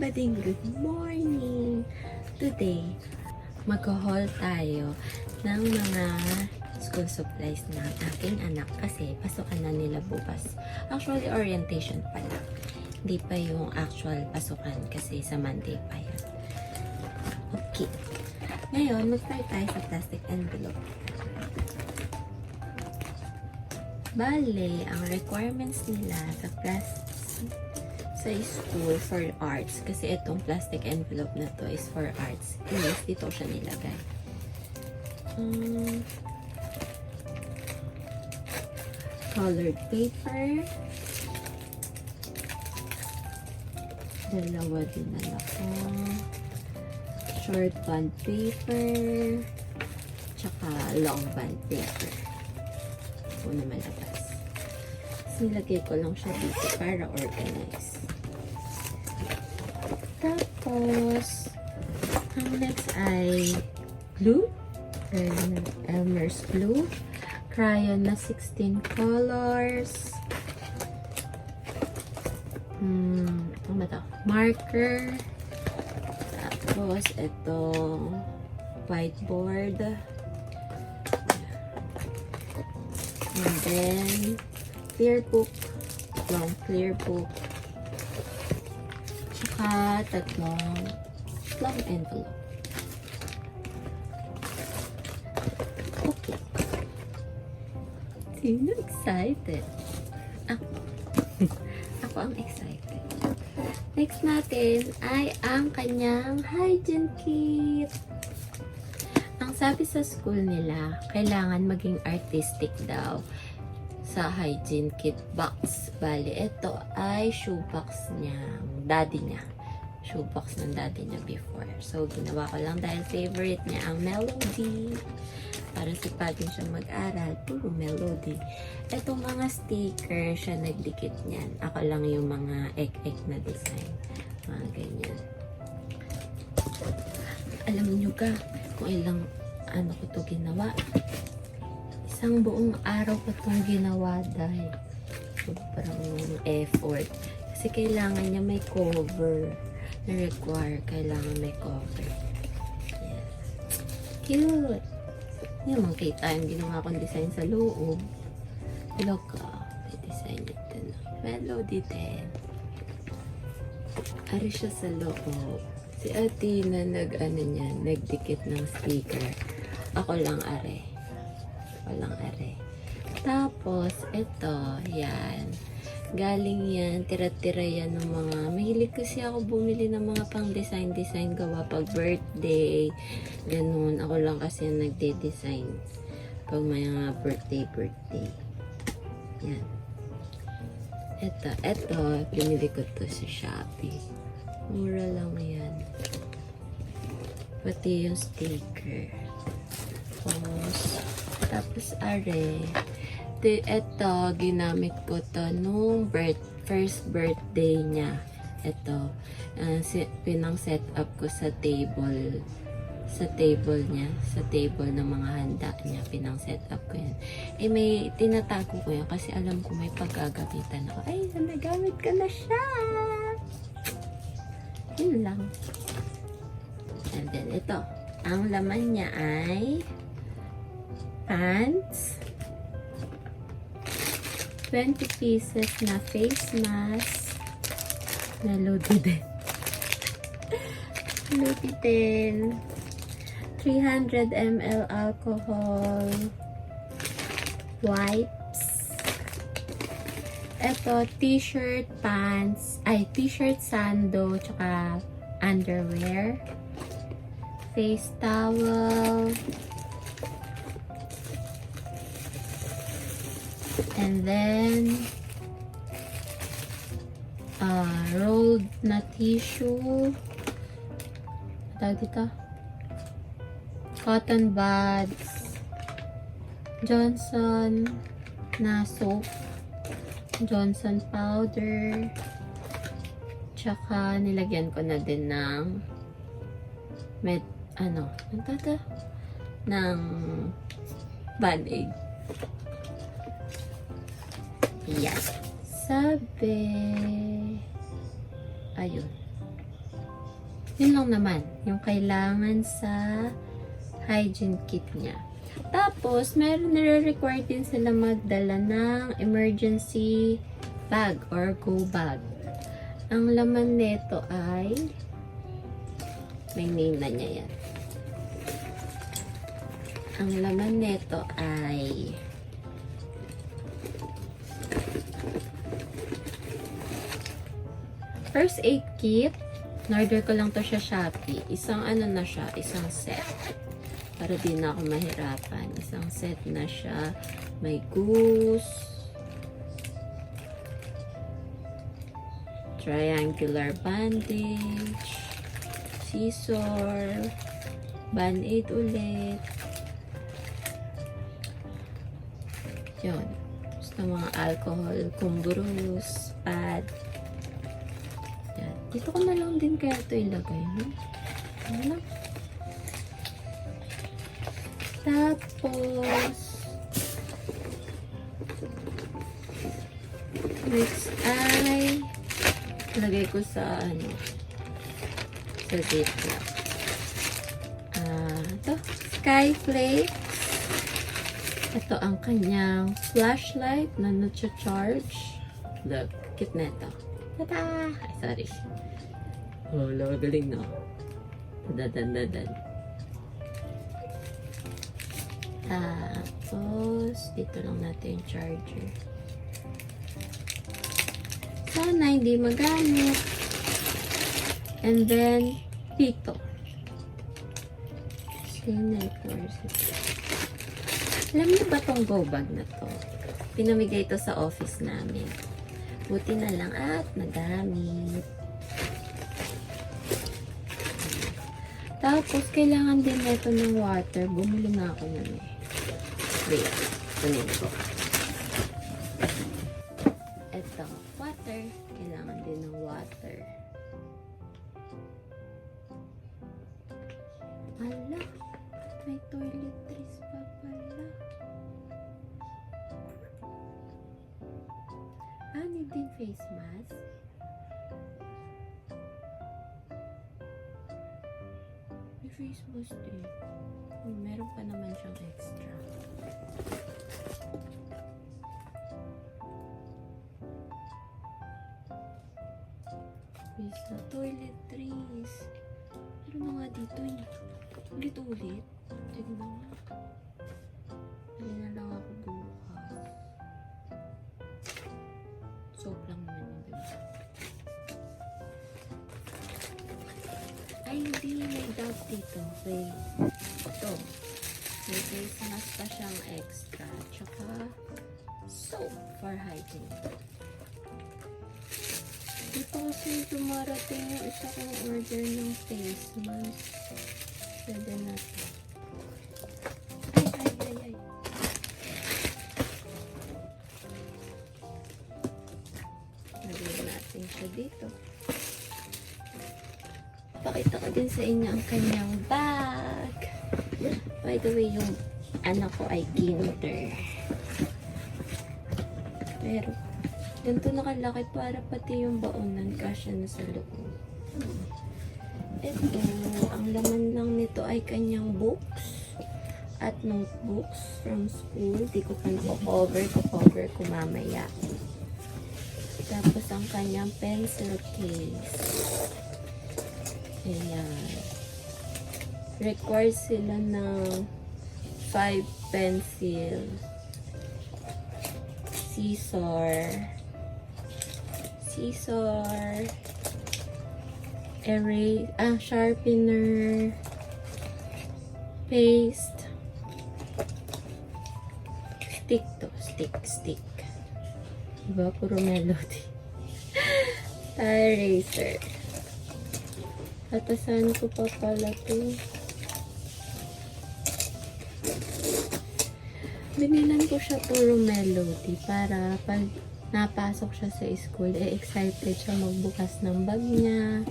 bading good morning! Today, mag-haul tayo ng mga school supplies ng aking anak kasi pasukan na nila bukas. Actually, orientation pala. Hindi pa yung actual pasukan kasi sa Monday pa yun. Okay. Ngayon, mag-start tayo sa plastic envelope. Bale, ang requirements nila sa sa school for arts, kasi itong plastic envelope na to is for arts. Yes, dito siya nilagay. Colored paper. Dalawa din na ako. Short band paper. Tsaka long band paper. Una malabas. Nilagay ko lang siya dito para organize. Tapos, ang next ay glue. Elmer's glue. Crayon na 16 colors. Ano ba ito? Marker. Tapos, ito whiteboard. And then, clear book. Long clear book. Tsaka, tatlong long envelope. Okay. Sino excited? Ako. Ako ang excited. Next natin ay ang kanyang hygiene kit. Ang sabi sa school nila, kailangan maging artistic daw sa hygiene kit box. Bali, ito ay shoebox niya, daddy niya. Shoebox ng daddy niya before. So, ginawa ko lang dahil favorite niya ang melody. Para sipagin siya mag-aral, puro melody. Itong mga sticker, siya nagdikit niyan. Ako lang yung mga egg-egg na design. Mga ganyan. Alam niyo ka, kung ilang ano ko to ginawa. Isang buong araw ko itong ginawa dahil sobrang effort. Kasi kailangan niya may cover. Na-require, kailangan may cover. Yes. Cute! Yan, makita yung ginawa kong design sa loob. Look, may design ito na. Melody din. Ari siya sa loob. Si ate na nagdikit ng sticker. Ako lang are. Walang are. Tapos, ito, yan. Galing yan, tira-tira yan ng mga, mahilig kasi ako bumili ng mga pang design gawa pag birthday, ganun. Ako lang kasi nagde-design pag may mga birthday. Yan. Ito, pinili ko to sa Shopee. Mura lang yan. Pati yung sticker. Tapos are, ito, ginamit ko to nung first birthday niya. Ito, pinang set up ko sa table. Sa table niya. Sa table ng mga handa niya. Pinang set up ko yan. Eh, may tinatago ko yan kasi alam ko may paggagamitan ako. Ay, nagamit ko na siya! Yun lang. And then, ito. Ang laman niya ay pants. 20 pieces na face mask na loaded din. 300 ml alcohol wipes. Ito, t-shirt, pants, t-shirt, sando, tsaka underwear. Face towel. And then, rolled na tissue. Tawag dito? Cotton buds. Johnson na soap. Johnson powder. Tsaka, nilagyan ko na din ng ng Band-Aid. Yan. Sabi, ayun. Yun lang naman, yung kailangan sa hygiene kit niya. Tapos, meron nire-require din sila magdala ng emergency bag or go bag. Ang laman nito ay, may name na niya yan. Ang laman nito ay first aid kit. In-order ko lang to sa Shopee. Isang ano na siya, isang set. Para di na ako mahirapan. Isang set na siya. May goose. Triangular bandage. Scissor. Band-aid ulit. Yun. Basta mga alcohol, kumburus, pad. Yan. Dito ko na lang din kaya ito ilagay. No? Ano? Tapos, next ay lagay ko sa ano, sa ziplock. Ito, Skyflake. Ito ang kanyang flashlight na nag-charge. Look, cute na ito. Tada! Ay, sorry. Oh, galing no? Dadan. Tapos, dito lang natin yung charger. Sana hindi magamit. And then, dito. Alam niyo ba tong go bag na to? Pinamigay ito sa office namin. Buti na lang at nagamit. Tapos, kailangan din ito ng water. Bumili na ako nun eh. Wait, kunin ko. Ito, water. Kailangan din ng water. Ala, may toiletries pa pala. Need din face mask. May face mask din. Meron pa naman siyang extra. Face na toiletries. Meron na nga dito eh. Ulit-ulit. Sige na nga. Hindi na lang ako bukas. Soap lang naman yun, diba? Ay, hindi. May doubt dito. Wait. Ito. May face mask pa siyang extra. Tsaka soap for hygiene. Dito kasi dumarating yung isa kong order ng face mask. Pwede natin. Ay. Lagyan natin siya dito. Pakita ko din sa inyo ang kanyang bag. By the way, yung anak ko ay kinder. Pero, ganito nakalaki para pati yung baonan kasya na sa loob. Ito, ang laman lang nito ay kanyang books at notebooks from school. Di ko pa cover ko mamaya. Tapos ang kanyang pencil case. Ayan. Required sila ng 5 pencil. Scissor. Sharpener. Paste. Stick. Diba? Puro melody. Eraser. Tatasan ko pa pala ito. Binilan ko siya puro melody para pag napasok siya sa school, excited siya magbukas ng bag niya.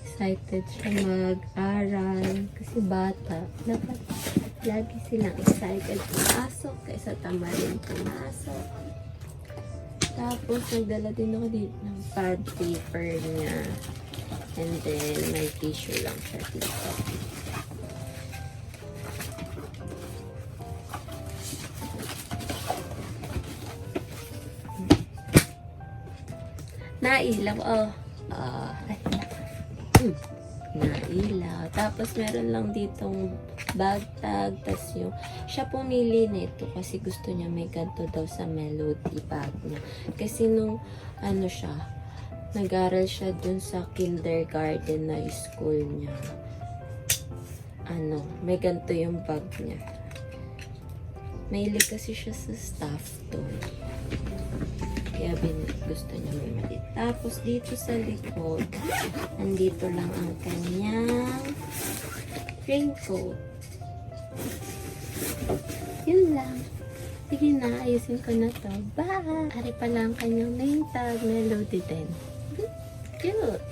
Excited siya mag-aral. Kasi bata. Dapat lagi silang excited pumasok kaysa tamarin pumasok. Tapos, nagdala din ako dito ng pad paper niya. And then, may tissue lang siya dito. Nailaw, oh. Nailaw. Tapos, meron lang ditong bag tag. Tapos yung, siya pumili nito kasi gusto niya may ganito daw sa Melody bag niya. Kasi nung, ano siya, nag-aral siya dun sa kindergarten na school niya. Ano, may ganito yung bag niya. Mahilig kasi siya sa stuffed toy. Kaya gusto niya may maliit. Tapos dito sa likod, andito lang ang kanyang raincoat. Yun lang. Sige na, ayusin ko na to. Bye! Ari pala ang kanyang name tag, Melody din. Cute!